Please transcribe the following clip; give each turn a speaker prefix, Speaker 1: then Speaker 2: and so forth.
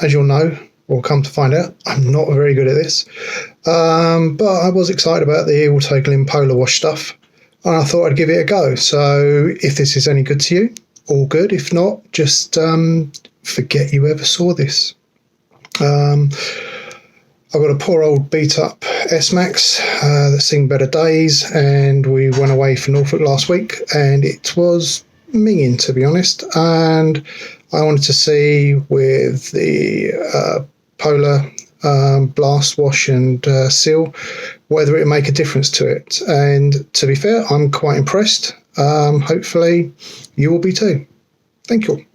Speaker 1: as you'll know, or come to find out, I'm not very good at this. But I was excited about the Autoglym Polar Wash stuff, and I thought I'd give it a go. So if this is any good to you, all good. If not, just forget you ever saw this. I've got a poor old beat up S-Max that's seen better days, and we went away for Norfolk last week, and it was minging, to be honest. And I wanted to see with the Polar Blast wash and seal whether it would make a difference to it. And to be fair, I'm quite impressed. Hopefully you will be too. Thank you.